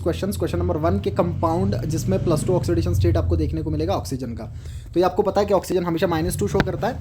Question number 1 के compound जिसमें +2 oxidation state आपको देखने को मिलेगा ऑक्सीजन का। तो ये आपको पता है कि ऑक्सीजन हमेशा -2 शो करता है,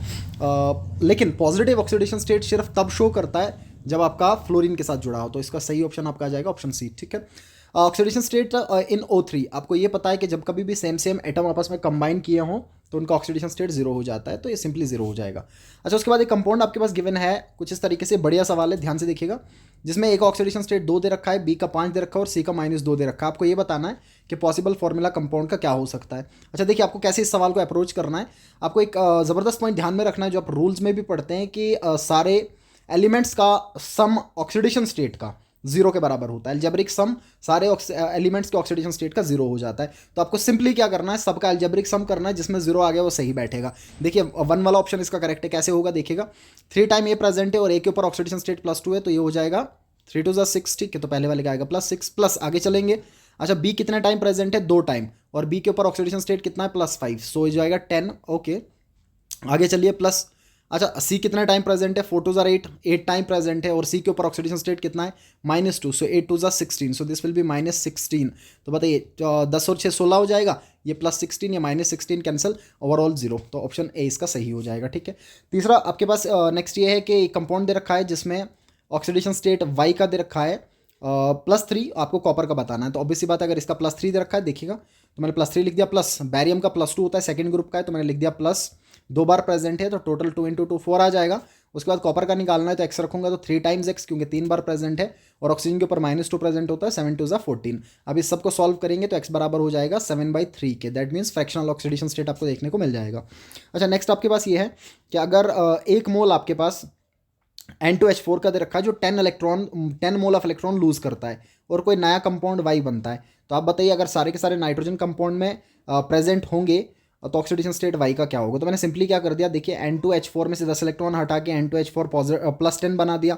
लेकिन पॉजिटिव ऑक्सीडेशन स्टेट सिर्फ तब शो करता है जब आपका फ्लोरीन के साथ जुड़ा हो। तो इसका सही ऑप्शन आपका आ जाएगा ऑप्शन सी। ठीक है, ऑक्सीडेशन स्टेट इन O3 आपको ये पता है कि जब कभी भी सेम एटम आपस में कंबाइन किए हों तो उनका ऑक्सीडेशन स्टेट 0 हो जाता है, तो ये सिंपली 0 हो जाएगा। अच्छा, उसके बाद एक कंपाउंड आपके पास गिवन है कुछ इस तरीके से, बढ़िया सवाल है, ध्यान से देखिएगा, जिसमें एक ऑक्सीडेशन स्टेट 2 दे रखा है, बी का 5 दे रखा है और सी का -2 दे रखा है। आपको ये बताना है कि पॉसिबल फॉर्मूला कंपाउंड का क्या हो सकता है। अच्छा देखिए, आपको कैसे इस सवाल को अप्रोच करना है, आपको एक ज़बरदस्त पॉइंट ध्यान में रखना है जो आप रूल्स में भी पढ़ते हैं कि सारे एलिमेंट्स का सम ऑक्सीडेशन स्टेट का 0 के बराबर होता है। एल्जेब्रिक सम सारे एलिमेंट्स के ऑक्सीडेशन स्टेट का 0 हो जाता है। तो आपको सिंपली क्या करना है, सबका एल्जेब्रिक सम करना है, जिसमें 0 आ गया वो सही बैठेगा। देखिए 1 वाला ऑप्शन इसका करेक्ट है, कैसे होगा देखिएगा, 3 टाइम ए प्रेजेंट है और ए के ऊपर ऑक्सीडेशन स्टेट +2 है, तो ये हो जाएगा 3 2 6। ठीक है, तो पहले वाले का आएगा +6 प्लस आगे चलेंगे। अच्छा, बी कितना टाइम प्रेजेंट है, 2 टाइम, और बी के ऊपर ऑक्सीडेशन स्टेट कितना है +5, सो हो जाएगा 10। ओके, आगे चलिए प्लस। अच्छा, सी कितना टाइम प्रेजेंट है, 4 2 8 टाइम प्रेजेंट है और सी के ऊपर ऑक्सीडेशन स्टेट कितना है -2, सो 8 2 16, सो दिस विल बी -16। तो बताइए 10 और 6 16 हो जाएगा, ये +16 या -16 कैंसिल, ओवरऑल 0, तो ऑप्शन ए इसका सही हो जाएगा। ठीक है, तीसरा आपके पास नेक्स्ट ये है कि कंपाउंड दे रखा है जिसमें ऑक्सीडेशन स्टेट वाई का दे रखा है +3, आपको कॉपर का बताना है। तो ऑब्वियसली बात है, अगर इसका +3 दे रखा है देखिएगा, तो मैंने +3 लिख दिया, प्लस बैरियम का +2 होता है, सेकंड ग्रुप का है, तो मैंने लिख दिया प्लस, 2 बार प्रेजेंट है तो टोटल 2 × 2 4 आ जाएगा। उसके बाद कॉपर का निकालना है तो x रखूंगा तो 3 टाइम्स x, क्योंकि 3 बार प्रेजेंट है और ऑक्सीजन के ऊपर -2 प्रेजेंट होता है, 7 2 14। अब इस सबको सॉल्व करेंगे तो x बराबर हो जाएगा 7/3 के, that means fractional oxidation state आपको देखने को मिल जाएगा। अच्छा, नेक्स्ट आपके पास ये है कि अगर 1 मोल आपके पास N2H4 का दे रखा है जो 10 मोल ऑफ इलेक्ट्रॉन लूज करता है और कोई नया कंपाउंड Y बनता है, तो आप बताइए अगर सारे के सारे नाइट्रोजन कंपाउंड में प्रेजेंट होंगे तो ऑक्सीडेशन स्टेट Y का क्या होगा। तो मैंने सिंपली क्या कर दिया, देखिए N2H4 में से 10 इलेक्ट्रॉन हटा के N2H4 +10 बना दिया।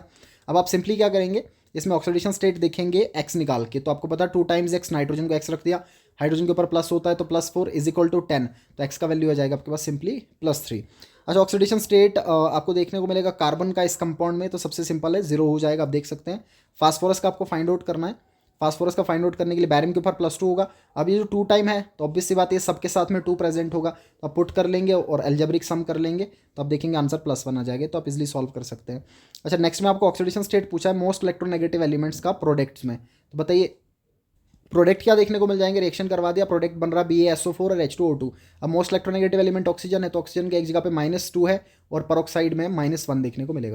अब आप सिंपली क्या करेंगे, इसमें ऑक्सीडेशन स्टेट देखेंगे x निकाल के, तो आपको पता है 2 टाइम्स x, नाइट्रोजन को x रख दिया, हाइड्रोजन के ऊपर प्लस होता है तो +4 = 10, तो x का वैल्यू आ जाएगा आपके पास सिंपली +3। अच्छा, ऑक्सीडेशन स्टेट आपको देखने को मिलेगा कार्बन का इस कंपाउंड में, तो सबसे सिंपल है 0 हो जाएगा, आप देख सकते हैं। फास्फोरस का आपको फाइंड आउट करना है, फास्फोरस का फाइंड आउट करने के लिए बैरियम के ऊपर +2 होगा। अब ये जो 2 टाइम है तो ऑब्वियस सी बात है सबके साथ में 2 प्रेजेंट होगा, तो आप पुट कर लेंगे और एल्जेब्रिक सम कर लेंगे, तो आप देखेंगे आंसर +1 आ जाएगा, तो आप इजीली सॉल्व कर सकते हैं। अच्छा, नेक्स्ट में आपको ऑक्सीडेशन स्टेट पूछा है मोस्ट इलेक्ट्रोनेगेटिव एलिमेंट्स का प्रोडक्ट्स में, तो बताइए प्रोडक्ट क्या देखने को मिल जाएंगे, रिएक्शन करवा दिया, प्रोडक्ट बन रहा BaSO4 और H2O2। अब मोस्ट इलेक्ट्रोनेगेटिव एलिमेंट ऑक्सीजन है, तो ऑक्सीजन की एक जगह पे -2 है और परोक्साइड में -1 देखने को मिलेगा।